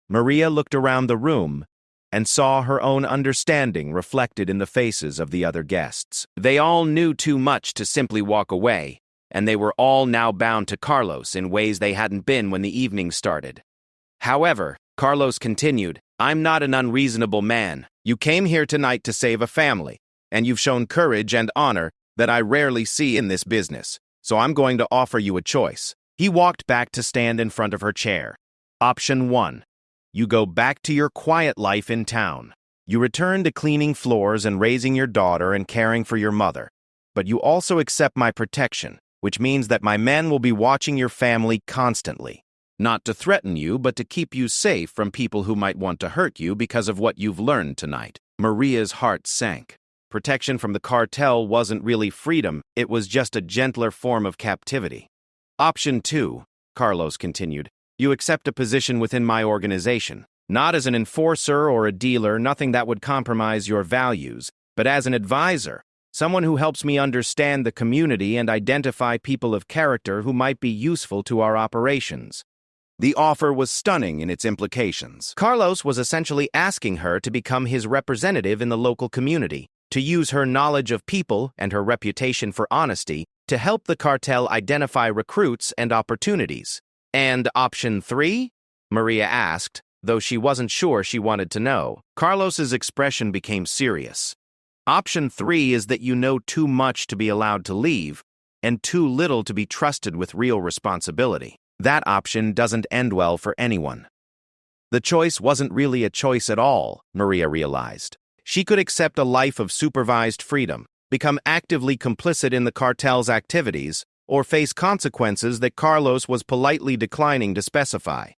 [SPEAKER 1] Maria looked around the room and saw her own understanding reflected in the faces of the other guests. They all knew too much to simply walk away, and they were all now bound to Carlos in ways they hadn't been when the evening started. However, Carlos continued, "I'm not an unreasonable man. You came here tonight to save a family, and you've shown courage and honor that I rarely see in this business, so I'm going to offer you a choice." He walked back to stand in front of her chair. "Option 1. You go back to your quiet life in town. You return to cleaning floors and raising your daughter and caring for your mother. But you also accept my protection, which means that my men will be watching your family constantly. Not to threaten you, but to keep you safe from people who might want to hurt you because of what you've learned tonight." Maria's heart sank. Protection from the cartel wasn't really freedom, it was just a gentler form of captivity. "Option 2, Carlos continued, "you accept a position within my organization, not as an enforcer or a dealer, nothing that would compromise your values, but as an advisor, someone who helps me understand the community and identify people of character who might be useful to our operations." The offer was stunning in its implications. Carlos was essentially asking her to become his representative in the local community, to use her knowledge of people and her reputation for honesty to help the cartel identify recruits and opportunities. "And option 3? Maria asked, though she wasn't sure she wanted to know. Carlos's expression became serious. "Option 3 is that you know too much to be allowed to leave, and too little to be trusted with real responsibility. That option doesn't end well for anyone." The choice wasn't really a choice at all, Maria realized. She could accept a life of supervised freedom, become actively complicit in the cartel's activities, or face consequences that Carlos was politely declining to specify.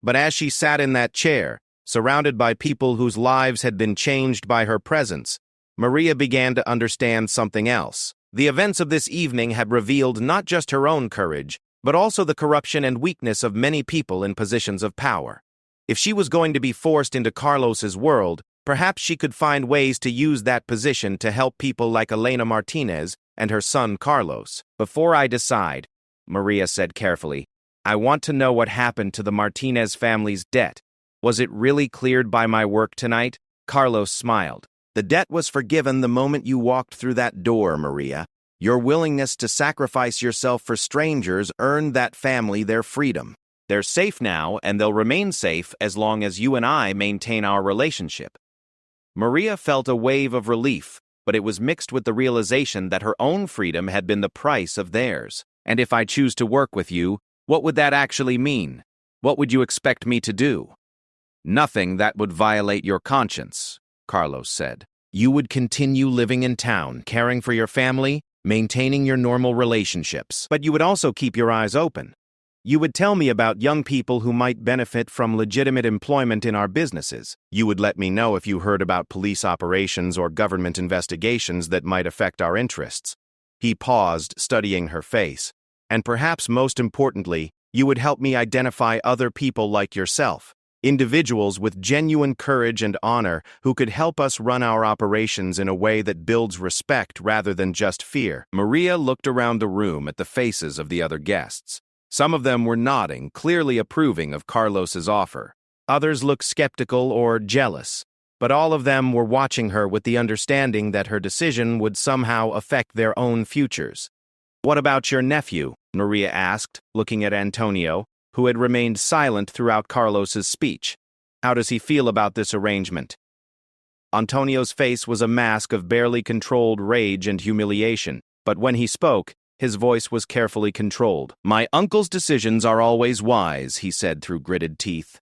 [SPEAKER 1] But as she sat in that chair, surrounded by people whose lives had been changed by her presence, Maria began to understand something else. The events of this evening had revealed not just her own courage, but also the corruption and weakness of many people in positions of power. If she was going to be forced into Carlos's world, perhaps she could find ways to use that position to help people like Elena Martinez and her son Carlos. Before I decide, Maria said carefully, I want to know what happened to the Martinez family's debt. Was it really cleared by my work tonight? Carlos smiled. The debt was forgiven the moment you walked through that door, Maria. Your willingness to sacrifice yourself for strangers earned that family their freedom. They're safe now, and they'll remain safe as long as you and I maintain our relationship. Maria felt a wave of relief, but it was mixed with the realization that her own freedom had been the price of theirs. And if I choose to work with you, what would that actually mean? What would you expect me to do? Nothing that would violate your conscience, Carlos said. You would continue living in town, caring for your family, maintaining your normal relationships. But you would also keep your eyes open. You would tell me about young people who might benefit from legitimate employment in our businesses. You would let me know if you heard about police operations or government investigations that might affect our interests. He paused, studying her face. And perhaps most importantly, you would help me identify other people like yourself. Individuals with genuine courage and honor who could help us run our operations in a way that builds respect rather than just fear. Maria looked around the room at the faces of the other guests. Some of them were nodding, clearly approving of Carlos's offer. Others looked skeptical or jealous, but all of them were watching her with the understanding that her decision would somehow affect their own futures. What about your nephew? Maria asked, looking at Antonio, who had remained silent throughout Carlos's speech. How does he feel about this arrangement? Antonio's face was a mask of barely controlled rage and humiliation, but when he spoke, his voice was carefully controlled. My uncle's decisions are always wise, he said through gritted teeth.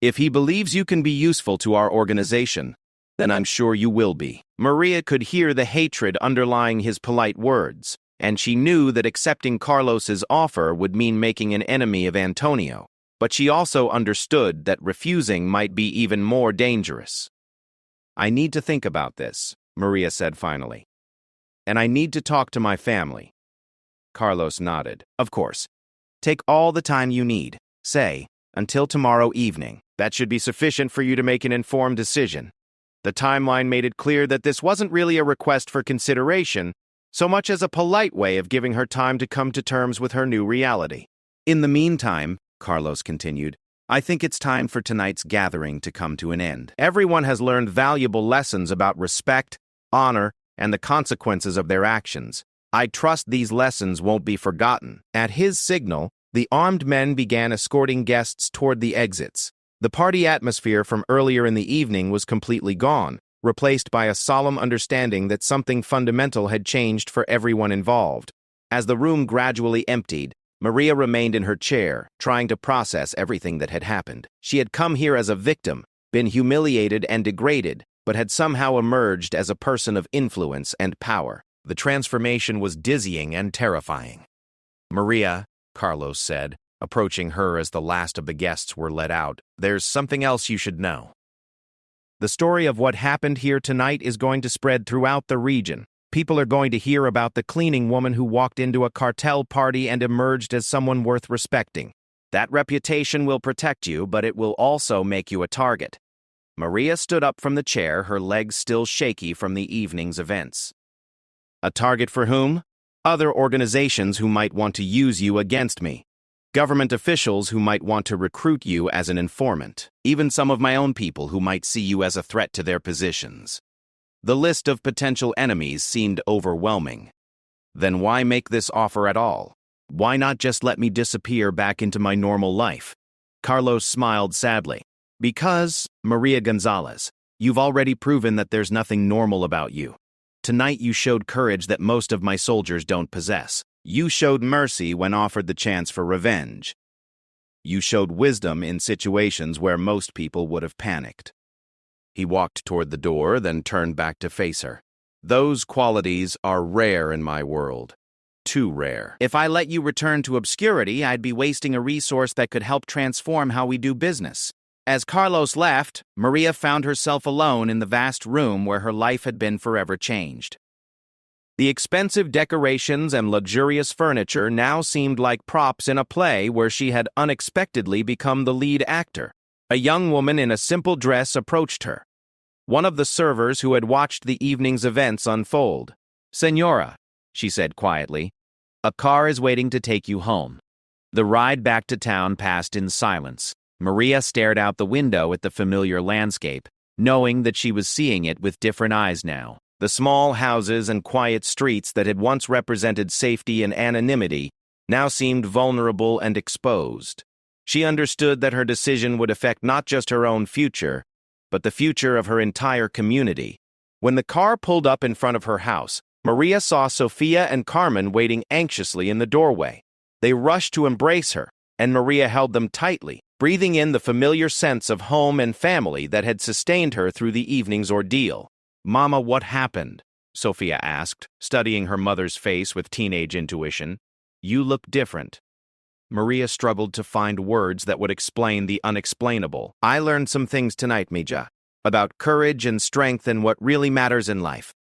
[SPEAKER 1] If he believes you can be useful to our organization, then I'm sure you will be. Maria could hear the hatred underlying his polite words, and she knew that accepting Carlos's offer would mean making an enemy of Antonio. But she also understood that refusing might be even more dangerous. I need to think about this, Maria said finally. And I need to talk to my family. Carlos nodded. Of course. Take all the time you need. Say, until tomorrow evening. That should be sufficient for you to make an informed decision. The timeline made it clear that this wasn't really a request for consideration, so much as a polite way of giving her time to come to terms with her new reality. In the meantime, Carlos continued, I think it's time for tonight's gathering to come to an end. Everyone has learned valuable lessons about respect, honor, and the consequences of their actions. I trust these lessons won't be forgotten. At his signal, the armed men began escorting guests toward the exits. The party atmosphere from earlier in the evening was completely gone, replaced by a solemn understanding that something fundamental had changed for everyone involved. As the room gradually emptied, Maria remained in her chair, trying to process everything that had happened. She had come here as a victim, been humiliated and degraded, but had somehow emerged as a person of influence and power. The transformation was dizzying and terrifying. Maria, Carlos said, approaching her as the last of the guests were let out, there's something else you should know. The story of what happened here tonight is going to spread throughout the region. People are going to hear about the cleaning woman who walked into a cartel party and emerged as someone worth respecting. That reputation will protect you, but it will also make you a target. Maria stood up from the chair, her legs still shaky from the evening's events. A target for whom? Other organizations who might want to use you against me. Government officials who might want to recruit you as an informant. Even some of my own people who might see you as a threat to their positions. The list of potential enemies seemed overwhelming. Then why make this offer at all? Why not just let me disappear back into my normal life? Carlos smiled sadly. Because, Maria Gonzalez, you've already proven that there's nothing normal about you. Tonight you showed courage that most of my soldiers don't possess. You showed mercy when offered the chance for revenge. You showed wisdom in situations where most people would have panicked. He walked toward the door, then turned back to face her. Those qualities are rare in my world. Too rare. If I let you return to obscurity, I'd be wasting a resource that could help transform how we do business. As Carlos left, Maria found herself alone in the vast room where her life had been forever changed. The expensive decorations and luxurious furniture now seemed like props in a play where she had unexpectedly become the lead actor. A young woman in a simple dress approached her, one of the servers who had watched the evening's events unfold. "Senora," she said quietly, "a car is waiting to take you home." The ride back to town passed in silence. Maria stared out the window at the familiar landscape, knowing that she was seeing it with different eyes now. The small houses and quiet streets that had once represented safety and anonymity now seemed vulnerable and exposed. She understood that her decision would affect not just her own future, but the future of her entire community. When the car pulled up in front of her house, Maria saw Sofia and Carmen waiting anxiously in the doorway. They rushed to embrace her, and Maria held them tightly, breathing in the familiar sense of home and family that had sustained her through the evening's ordeal. "Mama, what happened?" Sofia asked, studying her mother's face with teenage intuition. "You look different." Maria struggled to find words that would explain the unexplainable. "I learned some things tonight, Mija, about courage and strength and what really matters in life."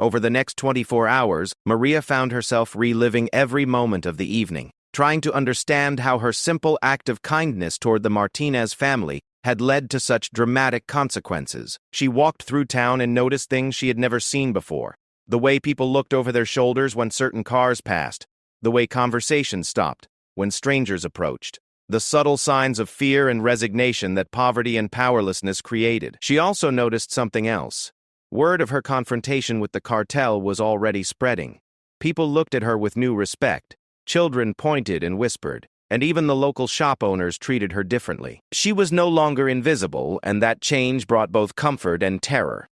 [SPEAKER 1] Over the next 24 hours, Maria found herself reliving every moment of the evening, trying to understand how her simple act of kindness toward the Martinez family had led to such dramatic consequences. She walked through town and noticed things she had never seen before. The way people looked over their shoulders when certain cars passed, the way conversations stopped when strangers approached, the subtle signs of fear and resignation that poverty and powerlessness created. She also noticed something else. Word of her confrontation with the cartel was already spreading. People looked at her with new respect. Children pointed and whispered, and even the local shop owners treated her differently. She was no longer invisible, and that change brought both comfort and terror.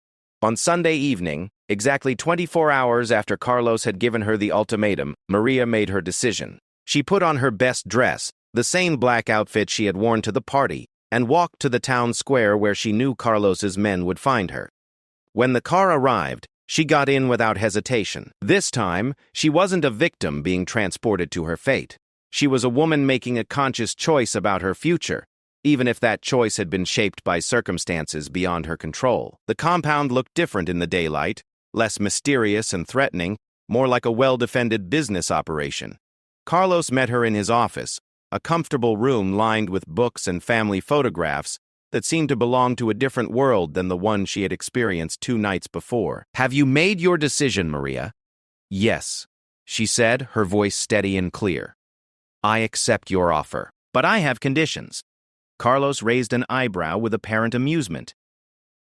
[SPEAKER 1] On Sunday evening, exactly 24 hours after Carlos had given her the ultimatum, Maria made her decision. She put on her best dress, the same black outfit she had worn to the party, and walked to the town square where she knew Carlos's men would find her. When the car arrived, she got in without hesitation. This time, she wasn't a victim being transported to her fate. She was a woman making a conscious choice about her future, even if that choice had been shaped by circumstances beyond her control. The compound looked different in the daylight, less mysterious and threatening, more like a well-defended business operation. Carlos met her in his office, a comfortable room lined with books and family photographs that seemed to belong to a different world than the one she had experienced 2 nights before. "Have you made your decision, Maria?" "Yes," she said, her voice steady and clear. "I accept your offer, but I have conditions." Carlos raised an eyebrow with apparent amusement.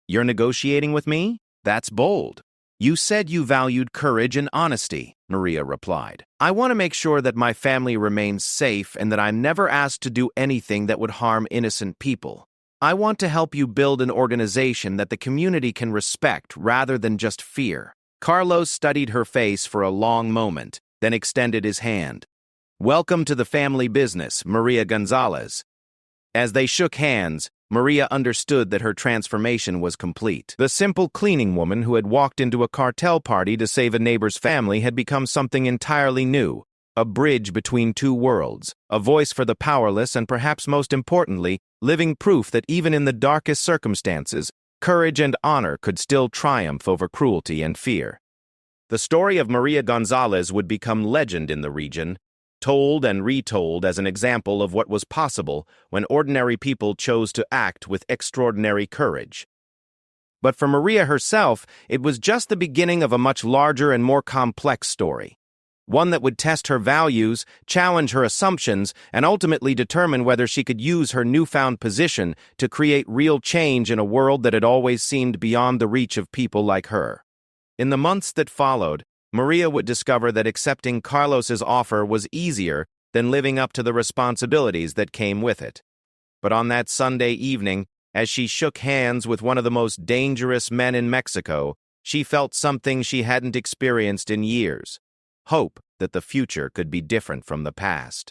[SPEAKER 1] "You're negotiating with me? That's bold." "You said you valued courage and honesty," Maria replied. "I want to make sure that my family remains safe and that I'm never asked to do anything that would harm innocent people. I want to help you build an organization that the community can respect rather than just fear." Carlos studied her face for a long moment, then extended his hand. "Welcome to the family business, Maria Gonzalez." As they shook hands, Maria understood that her transformation was complete. The simple cleaning woman who had walked into a cartel party to save a neighbor's family had become something entirely new, a bridge between two worlds, a voice for the powerless, and perhaps most importantly, living proof that even in the darkest circumstances, courage and honor could still triumph over cruelty and fear. The story of Maria Gonzalez would become legend in the region, told and retold as an example of what was possible when ordinary people chose to act with extraordinary courage. But for Maria herself, it was just the beginning of a much larger and more complex story. One that would test her values, challenge her assumptions, and ultimately determine whether she could use her newfound position to create real change in a world that had always seemed beyond the reach of people like her. In the months that followed, Maria would discover that accepting Carlos's offer was easier than living up to the responsibilities that came with it. But on that Sunday evening, as she shook hands with one of the most dangerous men in Mexico, she felt something she hadn't experienced in years: hope that the future could be different from the past.